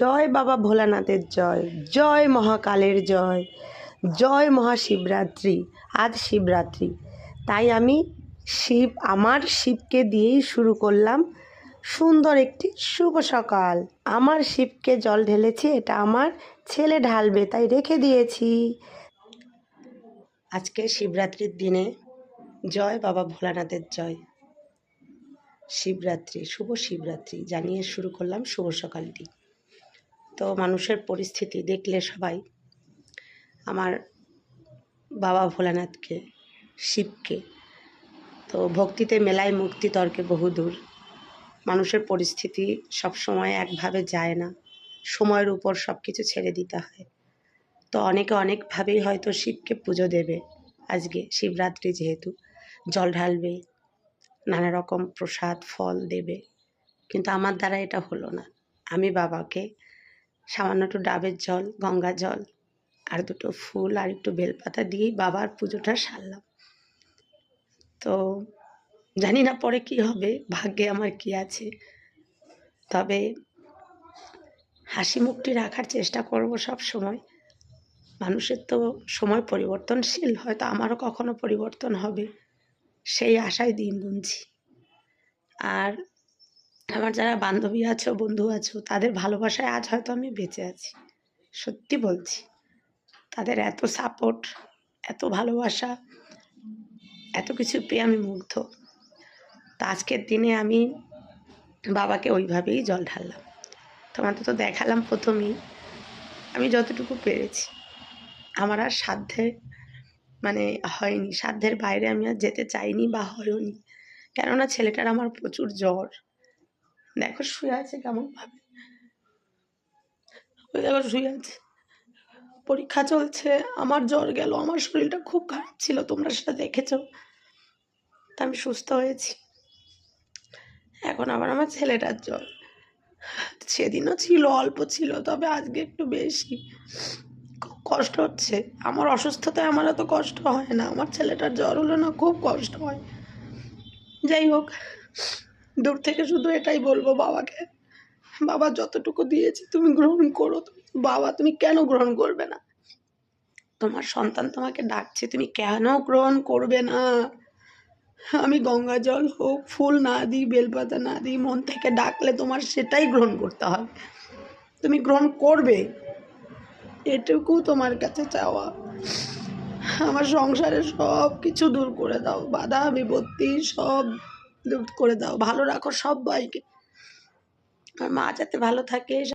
জয় বাবা ভোলানাথের জয়, জয় মহাকালের জয়, জয় মহাশিবরাত্রি। আজ শিবরাত্রি, তাই আমি আমার শিবকে দিয়েই শুরু করলাম সুন্দর একটি শুভ সকাল। আমার শিবকে জল ঢেলেছি, এটা আমার ছেলে ঢালবে তাই রেখে দিয়েছি। আজকে শিবরাত্রির দিনে জয় বাবা ভোলানাথের জয়। শিবরাত্রি, শুভ শিবরাত্রি জানিয়ে শুরু করলাম শুভ সকালটি। তো মানুষের পরিস্থিতি দেখলে সবাই আমার বাবা ভোলানাথকে, শিবকে, তো ভক্তিতে মেলায় মুক্তি তর্কে বহুদূর। মানুষের পরিস্থিতি সবসময় একভাবে যায় না, সময়ের উপর সব কিছু ছেড়ে দিতে হয়। তো অনেকে অনেকভাবেই হয়তো শিবকে পুজো দেবে। আজকে শিবরাত্রি যেহেতু জল ঢালবে, নানা রকম প্রসাদ ফল দেবে, কিন্তু আমার দ্বারা এটা হলো না। আমি বাবাকে সামান্য একটু ডাবের জল, গঙ্গা জল আর দুটো ফুল আর একটু বেলপাতা দিয়েই বাবার পুজোটা সারলাম। তো জানি না পরে কি হবে, ভাগ্যে আমার কি আছে, তবে হাসি মুখটি রাখার চেষ্টা করব সব সময়। মানুষের তো সময় পরিবর্তনশীল, হয়তো আমারও কখনো পরিবর্তন হবে, সেই আশায় দিন গুনছি। আর আমার যারা বান্ধবী আছো, বন্ধু আছো, তাদের ভালোবাসায় আজ হয়তো আমি বেঁচে আছি। সত্যি বলছি, তাদের এত সাপোর্ট, এত ভালোবাসা, এত কিছু পেয়ে আমি মুগ্ধ। তা আজকের দিনে আমি বাবাকে ওইভাবেই জল ঢাললাম। তোমাদের তো দেখালাম প্রথমেই, আমি যতটুকু পেরেছি। আমার আর সাধ্যে হয়নি, সাধ্যের বাইরে আমি আর যেতে চাইনি বা হয়ওনি। কেননা ছেলেটার আমার প্রচুর জ্বর। দেখো শুয়ে আছে কেমনভাবে, ওই দেখো শুয়ে আছে, পরীক্ষা চলছে, আমার জ্বর গেল, আমার শরীরটা খুব খারাপ ছিল, তোমরা সেটা দেখেছো। তা আমি সুস্থ হয়েছি, এখন আবার আমার ছেলেটার জ্বর। সেদিনও ছিল, অল্প ছিল, তবে আজকে একটু বেশি। খুব কষ্ট হচ্ছে। আমার অসুস্থতায় আমার এত কষ্ট হয় না, আমার ছেলেটার জ্বর হলো না খুব কষ্ট হয়। যাই হোক, দূর থেকে শুধু এটাই বলবো বাবাকে, বাবা যতটুকু দিয়েছি তুমি গ্রহণ করো। বাবা তুমি কেন গ্রহণ করবে না? তোমার সন্তান তোমাকে ডাকছে, তুমি কেন গ্রহণ করবে না? আমি গঙ্গা জল হোক, ফুল না দিই, বেলপাতা না দিই, মন থেকে ডাকলে তোমার সেটাই গ্রহণ করতে হবে। তুমি গ্রহণ করবে, এটুকু তোমার কাছে চাওয়া। আমার সংসারে সব কিছু দূর করে দাও, বাধা বিপত্তি সব দূর করে দাও, ভালো রাখো সবাইকে। আর মা যাতে ভালো থাকে।